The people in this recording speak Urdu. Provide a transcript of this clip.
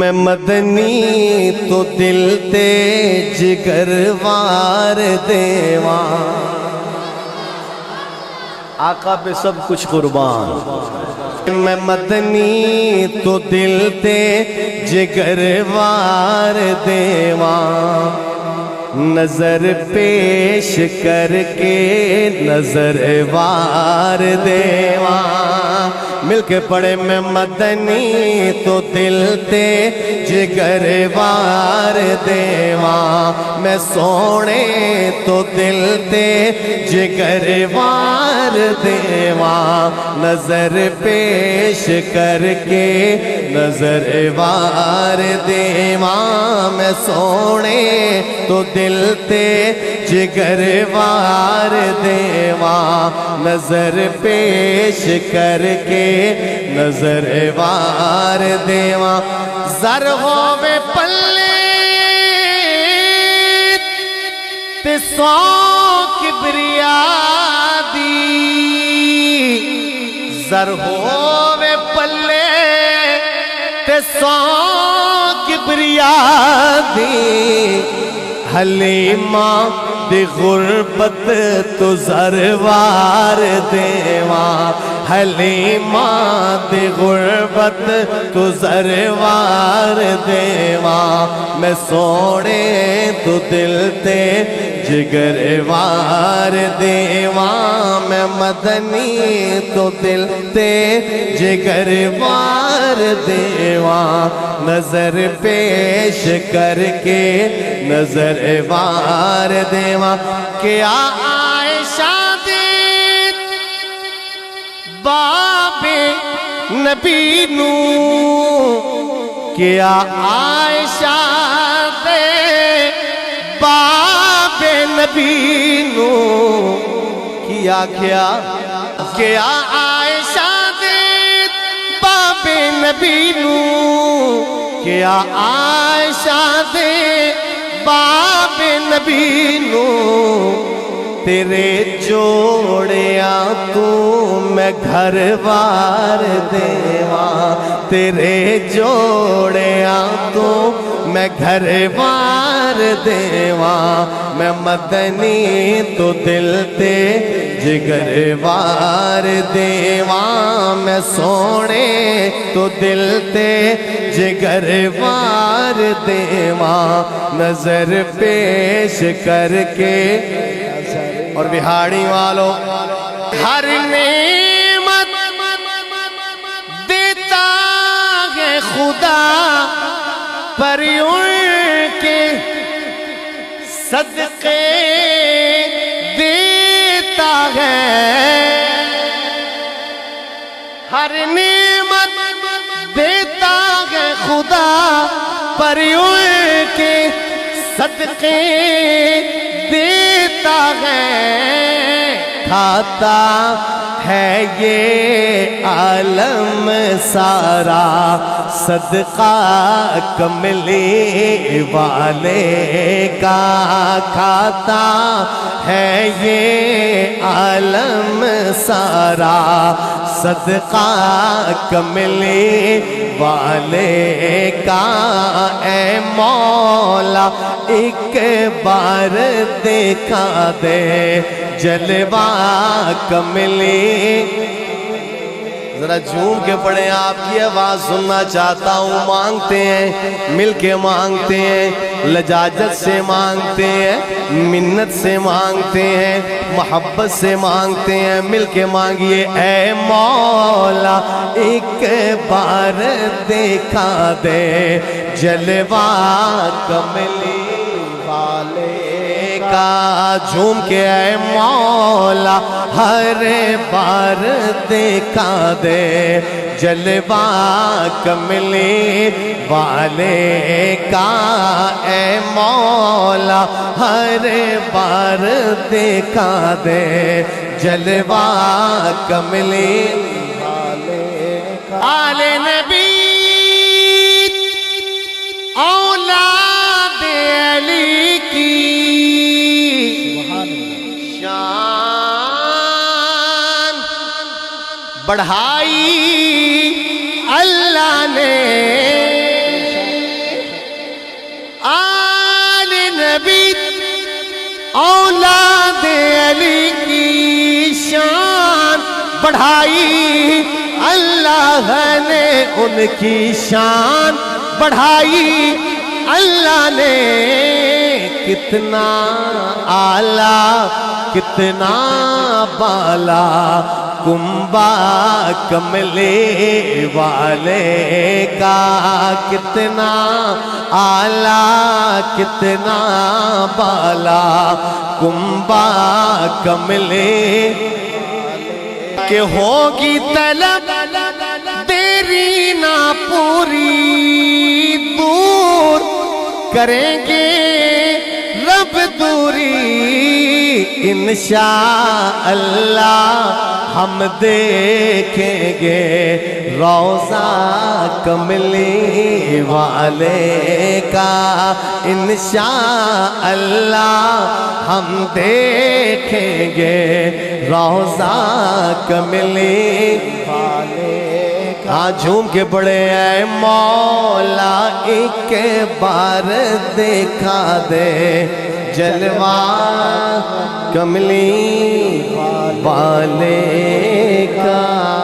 میں مدنی تو دل تے جگر وار دیواں، آقا پہ سب کچھ قربان۔ میں مدنی تو دل تے جگر وار دیواں، نظر پیش کر کے نظر وار دیواں۔ مل کے پڑھے میں مدنی تو دل تے جگر وار دیواں، میں سونے تو دل تے جگر وار دیواں، نظر پیش کر کے نظر وار دیواں۔ میں سونے تو دل تے جگر وار دیواں، نظر پیش کر کے نظر وار دیواں۔ زر ہووے پلے تے سو کبریا دی، زر ہووے پلے تے سو کبریا دی، حلیمہ دی غربت تو زروار دیواں، حلیمہ دی غربت تو زروار دیواں۔ میں سونے تو دل تے جگر وار دیواں، میں مدنی تو دل تے جگر وار دیواں، نظر پیش کر کے نظر وار دیواں۔ کیا عائشہ دی باب نبی نو، کیا عائشہ دے باب نبی نو، کیا عائشہ دے باب نبی نو، کیا عائشہ دے باب نبی نو، تیرے جوڑیاں تو میں گھر وار دیواں، تیرے جوڑیاں تو میں گھر وار دیواں۔ میں مدنی تو دل تے جگر وار دیواں، میں سونے تو دل تے جگر وار دیواں، نظر پیش کر کے۔ اور بہاڑی والو، ہر نعمت دیتا ہے خدا، پر ان کے صدقے دیتا ہے، ہر نعمت دیتا ہے خدا، پر ان کے صدقے دیتا ہے۔ کھاتا ہے یہ عالم سارا صدقہ کملی والے کا، کھاتا ہے یہ عالم سارا صدقہ کملی والے کا۔ اے مولا ایک بار دیکھا دے جلوہ کملی۔ ذرا جھوم کے پڑھیں، آپ کی آواز سننا چاہتا ہوں۔ مانگتے ہیں، مل کے مانگتے ہیں، لجاجت سے مانگتے ہیں، منت سے مانگتے ہیں، محبت سے مانگتے ہیں۔ مل کے مانگیے، اے مولا ایک بار دیکھا دے جلوہ کملی والے کا۔ جھوم کے اے مولا ہر بار دیکھا دے جلوہ کملی والے کا۔ اے مولا ہر بار دیکھا دے جلوہ کملی والے کا۔ آل نبی اولاد علی کی بڑھائی اللہ نے، اولاد علی کی شان بڑھائی اللہ نے ان کی شان بڑھائی اللہ نے کتنا اعلیٰ کتنا بالا کنبہ کملے والے کا کتنا اعلیٰ کتنا بالا کنبہ کملے کہ ہوگی طلب تیری نہ پوری دور کریں گے رب دوری انشاءاللہ ہم دیکھیں گے روضہ کملی والے کا انشاءاللہ ہم دیکھیں گے روضہ کملی والے کا جھوم کے بڑے اے مولا ایک بار دیکھا دے جلوہ کملی والے کا